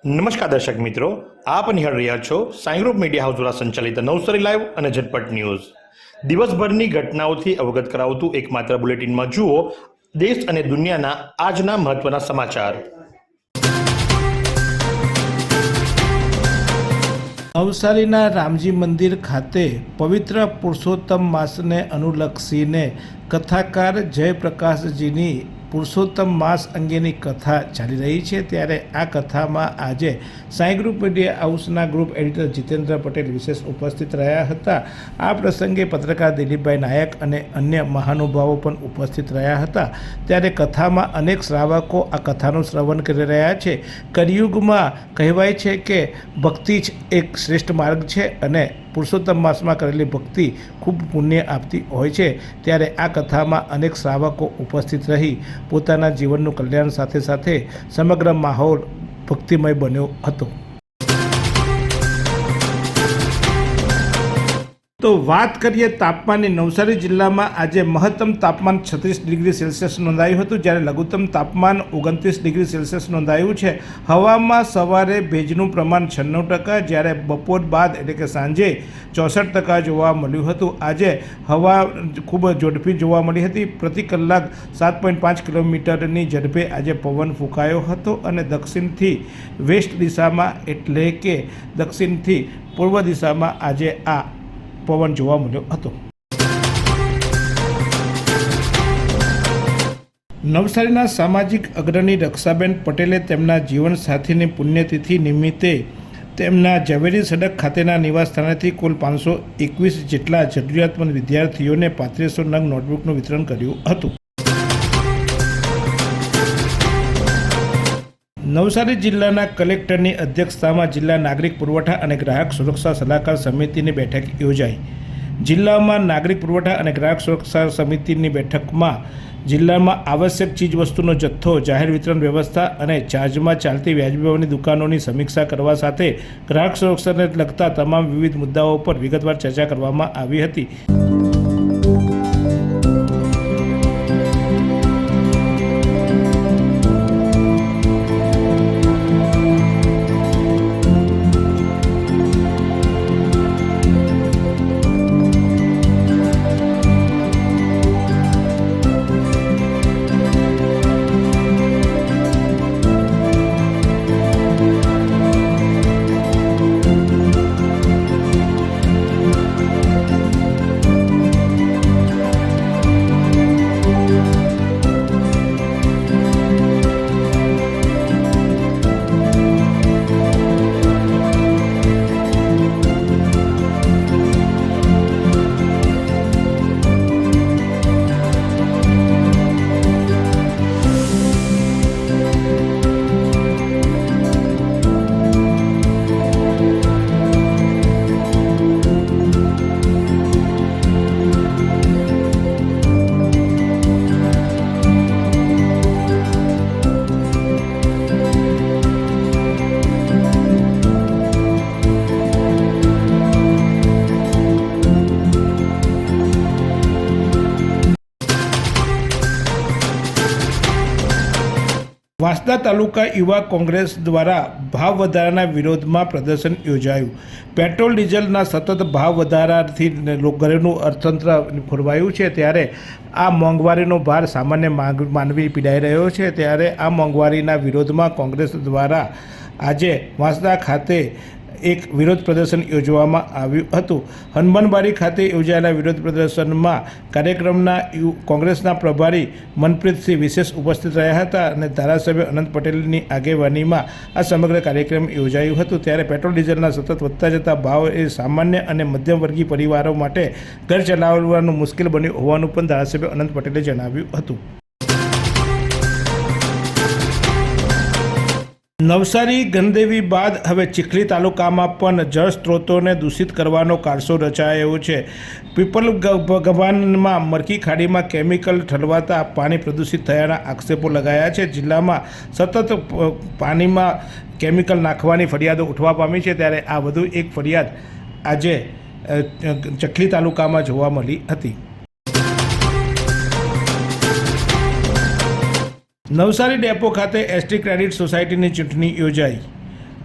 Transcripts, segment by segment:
નમસ્કાર દર્શક મિત્રો, આપ નિહાળ રહ્યા છો સાઈ ગ્રુપ મીડિયા હાઉસ દ્વારા સંચાલિત નવસારી લાઈવ અને ઝટપટ ન્યૂઝ। દિવસભરની ઘટનાઓથી અવગત કરાવતું એકમાત્ર બુલેટિનમાં જુઓ દેશ અને દુનિયાના આજના મહત્વના સમાચાર। નવસારીના રામજી મંદિર ખાતે પવિત્ર પુરુષોત્તમ માસને અનુલક્ષીને કથાકાર જયપ્રકાશજીની પુરુષોત્તમ માસ અંગેની કથા ચાલી રહી છે। ત્યારે આ કથામાં આજે સાઈ ગ્રુપ મીડિયા હાઉસના ગ્રુપ એડિટર જીતેન્દ્ર પટેલ વિશેષ ઉપસ્થિત રહ્યા હતા। આ પ્રસંગે પત્રકાર દિલીપભાઈ નાયક અને અન્ય મહાનુભાવો પણ ઉપસ્થિત રહ્યા હતા। ત્યારે કથામાં અનેક શ્રાવકો આ કથાનું શ્રવણ કરી રહ્યા છે। કલિયુગમાં કહેવાય છે કે ભક્તિ જ એક શ્રેષ્ઠ માર્ગ છે અને પુરુષોત્તમ માસમાં કરેલી ભક્તિ ખૂબ પુણ્ય આપતી હોય છે। ત્યારે આ કથામાં અનેક શ્રાવકો ઉપસ્થિત રહી પોતાના જીવનનું કલ્યાણ સાથે સાથે સમગ્ર માહોલ ભક્તિમય બન્યો હતો। તો વાત કરીએ તાપમાનની। નવસારી જિલ્લામાં આજે મહત્તમ તાપમાન 36 ડિગ્રી સેલ્સિયસ નોંધાયું હતું, જ્યારે લઘુત્તમ તાપમાન 29 ડિગ્રી સેલ્સિયસ નોંધાયું છે। હવામાં સવારે ભેજનું પ્રમાણ 96%, જ્યારે બપોર બાદ એટલે કે સાંજે 64% જોવા મળ્યું હતું। આજે હવા ખૂબ ઝડપી જોવા મળી હતી। પ્રતિ કલાક 7.5 કિલોમીટરની ઝડપે આજે પવન ફૂંકાયો હતો અને દક્ષિણથી વેસ્ટ દિશામાં એટલે કે દક્ષિણથી પૂર્વ દિશામાં આજે આ પવન જોવા મળ્યો હતો। નવસારીના સામાજિક અગ્રણી રક્ષાબેન પટેલે તેમના જીવનસાથીની પુણ્યતિથિ નિમિત્તે તેમના ઝવેરી સડક ખાતેના નિવાસસ્થાનેથી કુલ 521 જેટલા જરૂરિયાતમંદ વિદ્યાર્થીઓને 3500 નંગ નોટબુકનું વિતરણ કર્યું હતું। નવસારી જિલ્લાના કલેક્ટરની અધ્યક્ષતામાં જિલ્લા નાગરિક પુરવઠા અને ગ્રાહક સુરક્ષા સલાહકાર સમિતિની બેઠક યોજાઈ। જિલ્લામાં નાગરિક પુરવઠા અને ગ્રાહક સુરક્ષા સમિતિની બેઠકમાં જિલ્લામાં આવશ્યક ચીજવસ્તુનો જથ્થો, જાહેર વિતરણ વ્યવસ્થા અને ચાર્જમાં ચાલતી વ્યાજબી ભાવની દુકાનોની સમીક્ષા કરવા સાથે ગ્રાહક સુરક્ષાને લગતા તમામ વિવિધ મુદ્દાઓ પર વિગતવાર ચર્ચા કરવામાં આવી હતી। વાંસદા તાલુકા યુવા કોંગ્રેસ દ્વારા ભાવ વધારાના વિરોધમાં પ્રદર્શન યોજાયું। પેટ્રોલ ડીઝલના સતત ભાવ વધારાથી ઘરેલું અર્થતંત્ર ખોરવાયું છે। ત્યારે આ મોંઘવારીનો ભાર સામાન્ય માનવી પીડાઈ રહ્યો છે। ત્યારે આ મોંઘવારીના વિરોધમાં કોંગ્રેસ દ્વારા આજે વાંસદા ખાતે એક વિરોધ પ્રદર્શન યોજવામાં આવ્યું હતું। હનુમાનબારી ખાતે યોજાયેલા વિરોધ પ્રદર્શનમાં કાર્યક્રમના કોંગ્રેસના પ્રભારી મનપ્રીતસિંહ વિશેષ ઉપસ્થિત રહ્યા હતા અને ધારાસભ્ય અનંત પટેલની આગેવાનીમાં આ સમગ્ર કાર્યક્રમ યોજાયું હતું। ત્યારે પેટ્રોલ ડીઝલના સતત વધતા જતા ભાવ એ સામાન્ય અને મધ્યમવર્ગીય પરિવારો માટે ઘર ચલાવવાનું મુશ્કેલ બન્યું હોવાનું પણ ધારાસભ્ય અનંત પટેલે જણાવ્યું હતું। નવસારી ગણદેવી બાદ હવે ચીખલી તાલુકામાં પણ જળ સ્ત્રોતોને દૂષિત કરવાનો કારસો રચાયો છે। પીપલ ગભાનમાં મરકી ખાડીમાં કેમિકલ ઠલવાતા પાણી પ્રદૂષિત થયાના આક્ષેપો લગાયા છે। જિલ્લામાં સતત પાણીમાં કેમિકલ નાખવાની ફરિયાદો ઉઠવા પામી છે। ત્યારે આ વધુ એક ફરિયાદ આજે ચીખલી તાલુકામાં જોવા મળી હતી। નવસારી ડેપો ખાતે એસટી ક્રેડિટ સોસાયટીની ચૂંટણી યોજાઈ।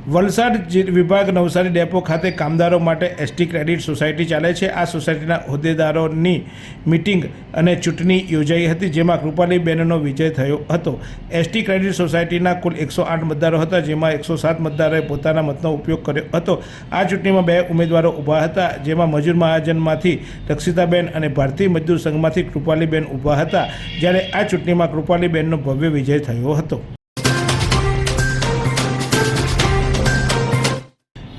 વલસાડ વિભાગ નવસારી ડેપો ખાતે કામદારો માટે એસટી ક્રેડિટ સોસાયટી ચાલે છે. આ સોસાયટીના હોદ્દેદારોની મિટિંગ અને ચૂંટણી યોજાઈ હતી, જેમાં કૃપાલીબેનનો વિજય થયો હતો. એસટી ક્રેડિટ સોસાયટીના કુલ 108 મતદારો હતા, જેમાં 107 મતદારોએ પોતાના મતનો ઉપયોગ કર્યો હતો. આ ચૂંટણીમાં 2 ઉમેદવારો ઊભા હતા, જેમાં મજૂર મહાજનમાંથી રક્ષિતાબેન અને ભારતીય મજદૂર સંઘમાંથી કૃપાલીબેન ઊભા હતા, જ્યારે આ ચૂંટણીમાં કૃપાલીબેનનો ભવ્ય વિજય થયો હતો.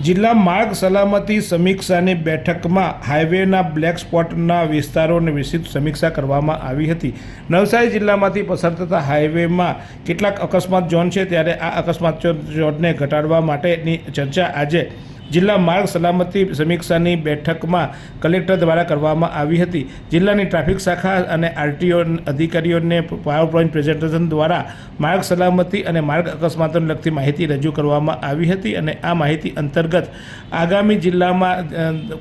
જિલ્લા માર્ગ સલામતી સમીક્ષાની બેઠકમાં હાઈવેના બ્લેક સ્પોટના વિસ્તારોની વિસ્તૃત સમીક્ષા કરવામાં આવી હતી. નવસારી જિલ્લામાંથી પસાર થતા હાઈવેમાં કેટલાક અકસ્માત ઝોન છે, ત્યારે આ અકસ્માત ઝોનને ઘટાડવા માટેની ચર્ચા આજે જિલ્લા માર્ગ સલામતી સમીક્ષાની બેઠકમાં કલેક્ટર દ્વારા કરવામાં આવી હતી. જિલ્લાની ટ્રાફિક શાખા અને આરટીઓ અધિકારીઓને પાવર પોઈન્ટ પ્રેઝન્ટેશન દ્વારા માર્ગ સલામતી અને માર્ગ અકસ્માતોને લગતી માહિતી રજૂ કરવામાં આવી હતી, અને આ માહિતી અંતર્ગત આગામી જિલ્લામાં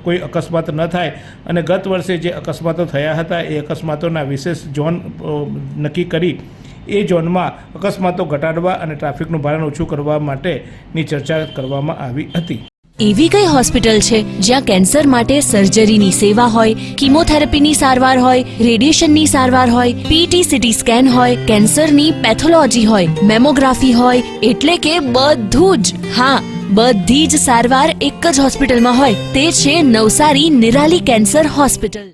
કોઈ અકસ્માત ન થાય અને ગત વર્ષે જે અકસ્માતો થયા હતા એ અકસ્માતોના વિશેષ ઝોન નક્કી કરી એ ઝોનમાં અકસ્માતો ઘટાડવા અને ટ્રાફિકનું ભારણ ઓછું કરવા માટેની ચર્ચા કરવામાં આવી હતી. એવી કઈ હોસ્પિટલ છે જ્યાં કેન્સર માટે સર્જરીની સેવા હોય, કીમોથેરાપીની સારવાર હોય, રેડિયેશનની સારવાર હોય, પીટી સીટી સ્કેન હોય, કેન્સરની પેથોલોજી હોય, મેમોગ્રાફી હોય, એટલે કે બધું જ. હા, બધી જ સારવાર એક જ હોસ્પિટલમાં હોય. તે છે નવસારી નિરાલી કેન્સર હોસ્પિટલ.